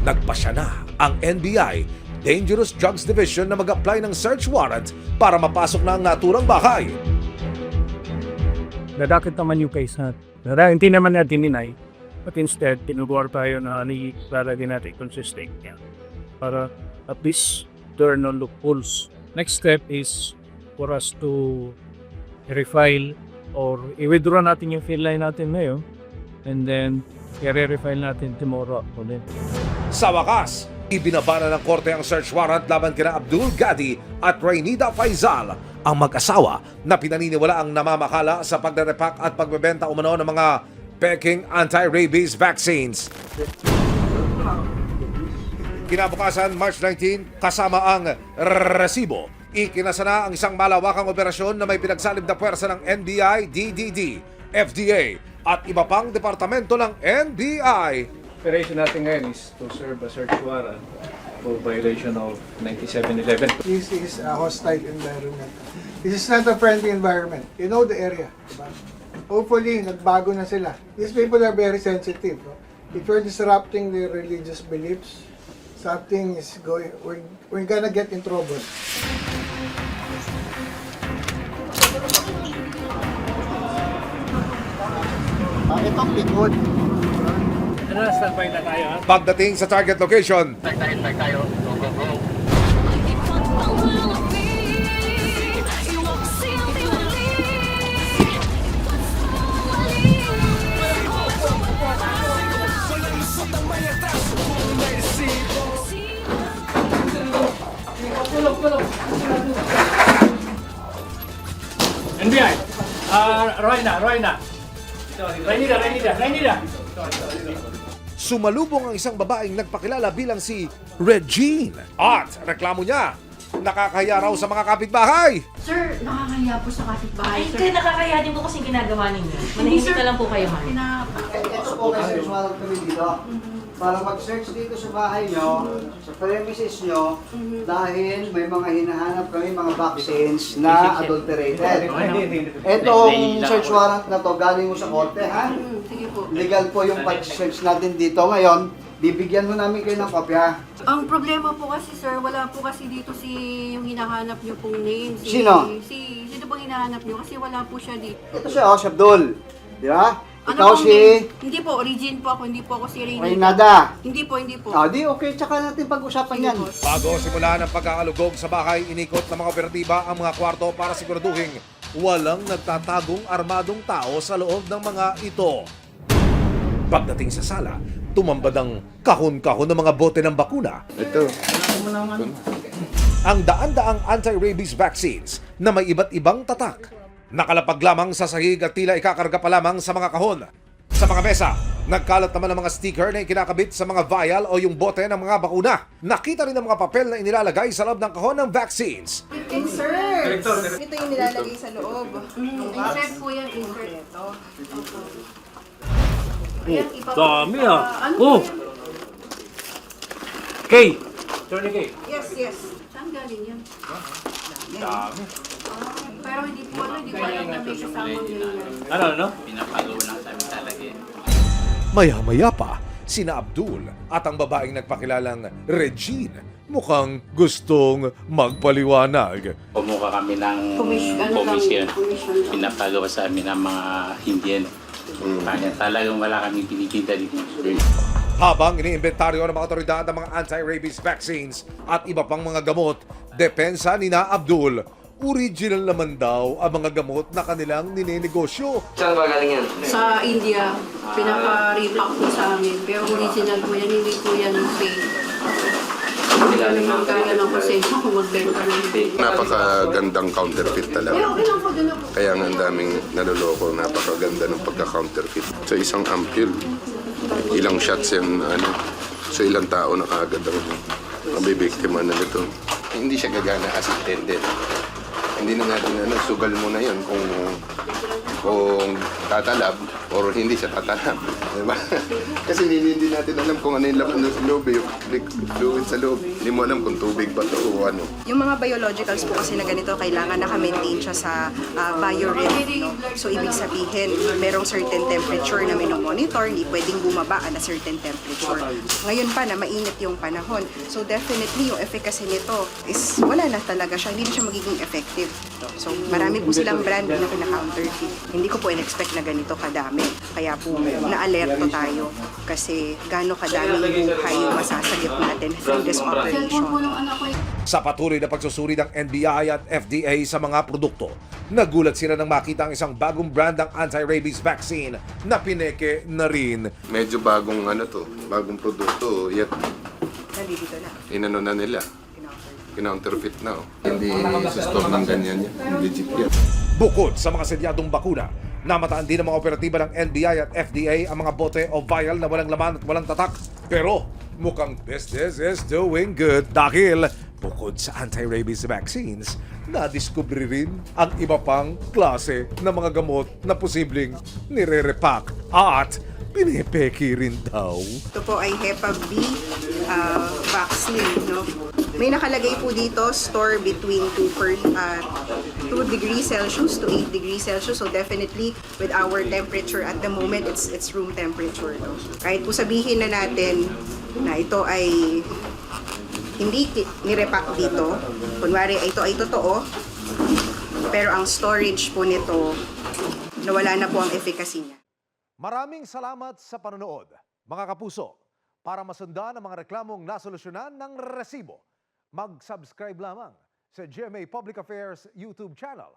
nagpasya na ang NBI Dangerous Drugs Division na mag-apply ng search warrant para mapasok na ang naturang bahay. Nadakit naman yung case na hindi naman natin dinay, but instead, tinugor tayo na lalagay natin consistent niya para at least there are no loopholes. Next step is for us to refile or i-withdraw natin yung fill line natin ngayon and then i-refile natin tomorrow ulit. Sa wakas, ibinabana ng korte ang search warrant laban kina Abdul Gadi at Raynida Faizal, ang mag-asawa na pinaniniwala ang namamakala sa pagre-repack at pagbebenta umano ng mga peking anti-rabies vaccines. Kinabukasan, March 19, kasama ang resibo, ikinasa na ang isang malawakang operasyon na may pinagsalib na puwersa ng NBI, DDD, FDA at iba pang departamento ng NBI. Operation natin ngayon is to serve a search warrant for violation of 9711. This is a hostile environment. This is not a friendly environment. You know the area, diba? Hopefully, nagbago na sila. These people are very sensitive. No? If you're disrupting their religious beliefs, something is going, we're gonna get in trouble. Itong likod. Ano, standby na tayo ha? Pagdating sa target location, Tayo. Go, go, go. NBI! Royna! Raynida! sumalubong ang isang babaeng nagpakilala bilang si Regine. At reklamo niya, nakakahiya raw sa mga kapitbahay. Sir, nakakaya po sa kapitbahay, Ay, sir. kaya nakakaya din po kasi ginagawa ninyo. Manahimik na lang po kayo, ma'am. Ito po kasi sumalag kami dito. Para mag-search dito sa bahay nyo, sa premises nyo, dahil may mga hinahanap kami mga vaccines na adulterated. Itong search warrant na to galing mo sa korte, ha? Sige po. Legal po yung pag-search natin dito. Ngayon, bibigyan mo namin kayo ng kopya. Ang problema po kasi, sir, wala po kasi dito yung hinahanap niyo pong name. Sino? Sino pong hinahanap niyo? Kasi wala po siya dito. Ito siya, si Abdul. Di ba? Ano Ikaw pong si name? Hindi po, origin po ako. Hindi po ako si Raynida. Raynada. Hindi po. Di okay, tsaka natin pag-usapan Sige yan. po. Bago simulan ang pagkakalugog sa bahay, inikot ng mga operatiba ang mga kwarto para siguraduhin walang nagtatagong armadong tao sa loob ng mga ito. Pagdating sa sala, tumambad ang kahon-kahon ng mga bote ng bakuna. Ito. Ang daan-daang anti-rabies vaccines na may iba't ibang tatak. Nakalapag lamang sa sahig at tila ikakarga pa lamang sa mga kahon. Sa mga mesa, nagkalat naman ang mga sticker na ikinakabit sa mga vial o yung bote ng mga bakuna. Nakita rin ang mga papel na inilalagay sa loob ng kahon ng vaccines. Insert! Ito yung nilalagay sa loob. Insert po yan, insert. Ito. Dami ah. Ano Oh! po yan? Kay! Attorney Kay. Yes. Saan galing yan? Dami. Pero hindi po alam na may kasamang ganyan. Ano? Pinapagawa lang sa amin talaga eh. Maya-maya pa, sina Abdul at ang babaeng nagpakilalang Regine mukhang gustong magpaliwanag. Kumuha kami ng Commission. Pinapagawa sa amin ng mga Indian. Kaya talagang wala kami pinitinda dito. Habang iniimbentaryo ng mga otoridad ang mga anti-rabies vaccines at iba pang mga gamot, depensa ni na Abdul, original naman daw ang mga gamot na kanilang ninenegosyo. Saan ba galing yan? Sa India, pinaka-repack po sa amin. Pero original po yan, hindi po yan fake. Hindi naman kaya ng konsensya kung magbenta ng fake. Napakagandang counterfeit talaga. Okay lang po, doon na po. Kaya nga ang daming naloloko, napakaganda ng pagka-counterfeit. Sa isang ampule, ilang shots yan, so ilang tao na kaagad ang bibiktima na nito. Hindi siya gagana as intended. Hindi na natin sugal mo na yun kung tatalab, or hindi siya tatanap. Diba? Kasi hindi natin alam kung ano yung laman ng loob, yung fluid sa loob. Hindi mo alam kung tubig ba to o ano. Yung mga biologicals po kasi na ganito, kailangan naka-maintain siya sa biorhythm. No? So, ibig sabihin, merong certain temperature na minomonitor, hindi pwedeng bumaba na certain temperature. Ngayon pa na mainit yung panahon. So, definitely, yung efficacy nito is wala na talaga siya. Hindi na siya magiging effective. So, marami po silang brand na pinaka-counterfeit. Hindi ko po in-expect na ganito kadami. Kaya po, na-alerto tayo kasi gaano kadami yung buhay yung masasagip natin from this operation. Sa patuloy na pagsusuri ng NBI at FDA sa mga produkto, nagulat sila nang makita ang isang bagong brand ng anti-rabies vaccine na pineke na rin. Medyo bagong bagong produkto, yet Nandito na. inano na nila. Counterfeit na. Hindi sa store ng ganyan yan. Legit yan. Bukod sa mga selyadong bakuna, namataan din ng mga operatiba ng NBI at FDA ang mga bote o vial na walang laman at walang tatak. Pero mukhang business is doing good dahil bukod sa anti-rabies vaccines, nadiskubre rin ang iba pang klase ng mga gamot na posibleng nire-repack at pinipeki rin daw. Ito po ay Hepa B vaccine. No? May nakalagay po dito, store between 2 degrees Celsius to 8 degrees Celsius. So definitely, with our temperature at the moment, it's room temperature. No? Kahit po sabihin na natin na ito ay hindi nirepack dito, kunwari ito ay totoo, pero ang storage po nito, nawala na po ang efficacy niya. Maraming salamat sa panonood, mga kapuso. Para masundan ang mga reklamong nasolusyonan ng resibo, mag-subscribe lamang sa GMA Public Affairs YouTube channel